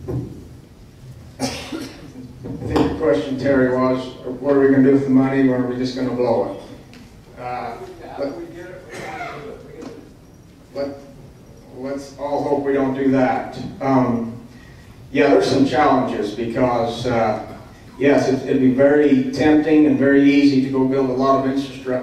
I think the question, Terry, was, what are we going to do with the money, when are we just going to blow it? Let's all hope we don't do that. Yeah, there's some challenges because, yes, it'd be very tempting and very easy to go build a lot of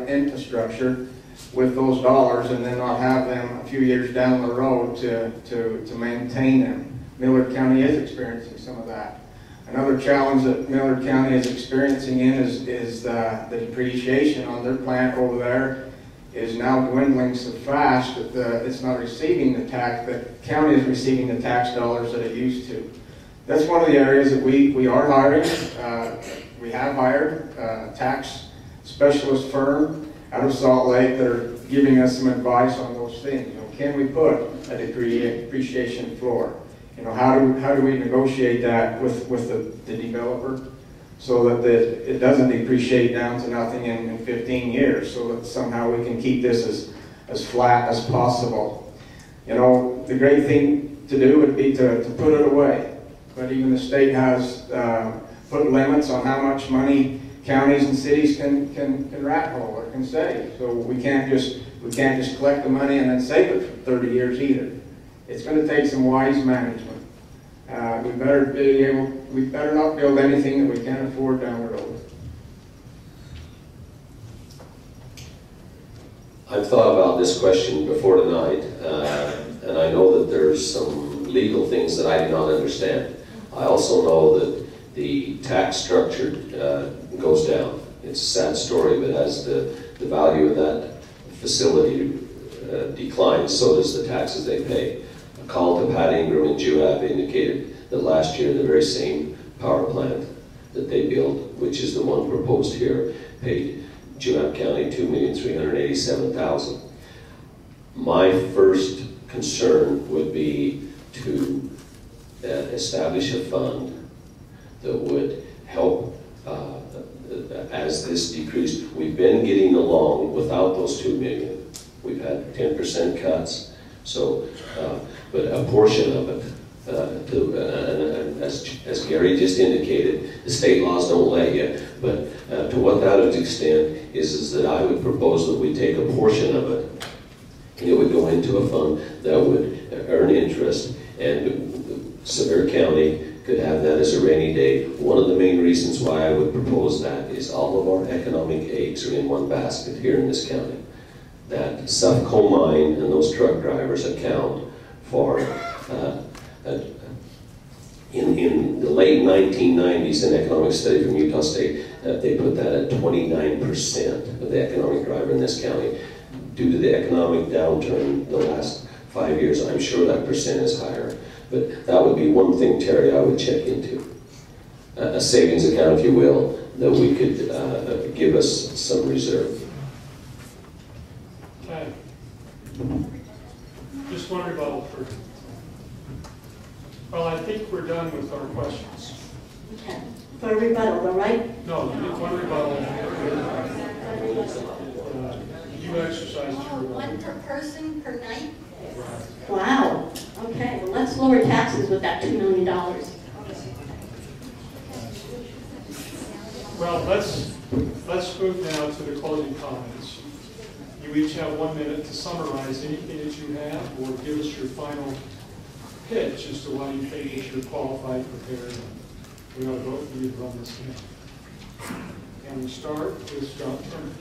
infrastructure with those dollars and then not have them a few years down the road to maintain them. Millard County is experiencing some of that. Another challenge that Millard County is experiencing is the depreciation on their plant over there is now dwindling so fast that it's not receiving the tax, the county is receiving the tax dollars that it used to. That's one of the areas that we are hiring. We have hired a tax specialist firm out of Salt Lake that are giving us some advice on those things. You know, can we put a depreciation floor? You know, how do we negotiate that with the developer so that it doesn't depreciate down to nothing in 15 years, so that somehow we can keep this as flat as possible. You know, the great thing to do would be to put it away, but even the state has put limits on how much money counties and cities can rat hole or can save. So we can't just collect the money and then save it for 30 years either. It's going to take some wise management. We better not build anything that we can't afford down the road. I've thought about this question before tonight, and I know that there's some legal things that I do not understand. I also know that the tax structure goes down. It's a sad story, but as the value of that facility declines, so does the taxes they pay. A call to Pat Ingram and Juab indicated that last year the very same power plant that they built, which is the one proposed here, paid Juab County $2,387,000. My first concern would be to establish a fund that would help as this decreased. We've been getting along without those $2 million. We've had 10% cuts, so but a portion of it, as Gary just indicated, the state laws don't let you, but to what that would extend is that I would propose that we take a portion of it and it would go into a fund that would earn interest, and Sevier County could have that as a rainy day. One of the main reasons why I would propose that is all of our economic eggs are in one basket here in this county. That South Coal Mine and those truck drivers account for, in the late 1990s, an economic study from Utah State, they put that at 29% of the economic driver in this county. Due to the economic downturn the last 5 years, I'm sure that percent is higher. But that would be one thing, Terry, I would check into. A savings account, if you will, that we could give us some reserve. Okay. Just one rebuttal for. Well, I think we're done with our questions. Okay. For a rebuttal, all right? No, one rebuttal. You exercise your rebuttal. One per person per night? Wow. Okay, well, let's lower taxes with that $2 million. Well, let's move now to the closing comments. You each have 1 minute to summarize anything that you have, or give us your final pitch as to why you think that you're qualified, prepared. We ought to vote for you to run this thing. And we start with John Turner.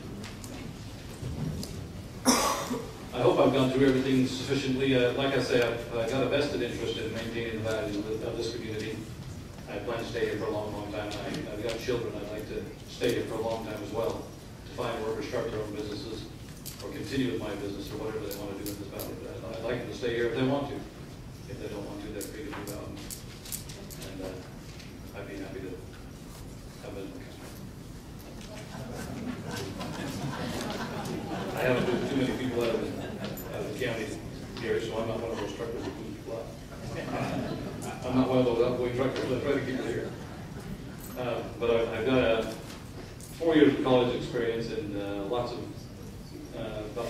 I hope I've gone through everything sufficiently. Like I say, I've got a vested interest in maintaining the values of this community. I plan to stay here for a long, long time. I've got children. I'd like to stay here for a long time as well, to find work or start their own businesses, or continue with my business, or whatever they want to do in this valley. But I'd like them to stay here if they want to. If they don't want to, they're free to move out. And I'd be happy to have it. I haven't moved too many people out of the county here, so I'm not one of those truckers that move people out. I'm not one of those outgoing truckers that try to keep it here. But I've got 4 years of college experience and about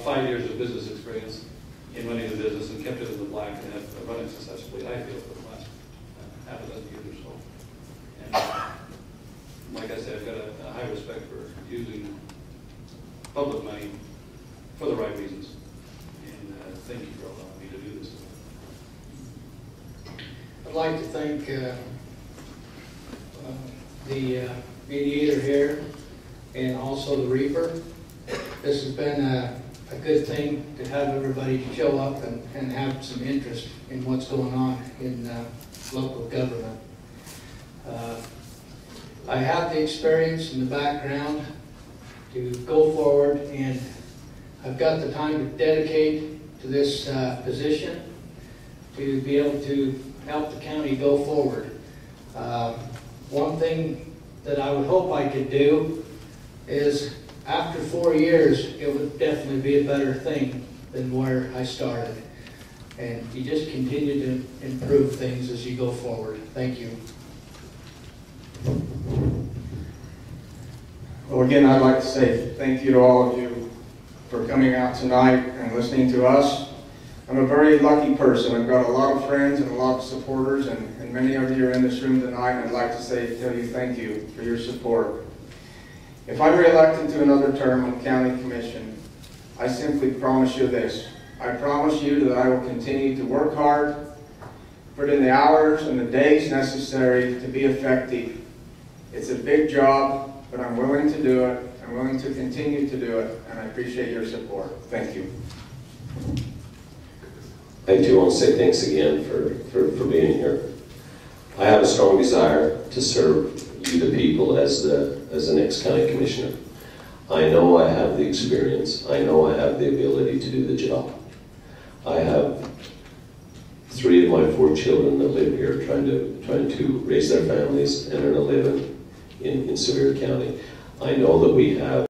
5 years of business experience in running the business, and kept it in the black and have run it successfully, I feel, for the last half a public money for the right reasons. And thank you for allowing me to do this. I'd like to thank the mediator here and also the Reaper. This has been a good thing to have everybody show up and have some interest in what's going on in local government. I have the experience and the background to go forward, and I've got the time to dedicate to this position to be able to help the county go forward. One thing that I would hope I could do is, after 4 years, it would definitely be a better thing than where I started. And you just continue to improve things as you go forward. Thank you. Well, again, I'd like to say thank you to all of you for coming out tonight and listening to us. I'm a very lucky person. I've got a lot of friends and a lot of supporters, and many of you are in this room tonight, and I'd like to tell you thank you for your support. If I'm reelected to another term on County Commission, I simply promise you this. I promise you that I will continue to work hard, put in the hours and the days necessary to be effective. It's a big job, but I'm willing to do it. I'm willing to continue to do it, and I appreciate your support. Thank you. I do want to say thanks again for being here. I have a strong desire to serve you, the people, as the next county commissioner. I know I have the experience. I know I have the ability to do the job. I have 3 of my 4 children that live here trying to raise their families and earn a living in Sevier County. I know that we have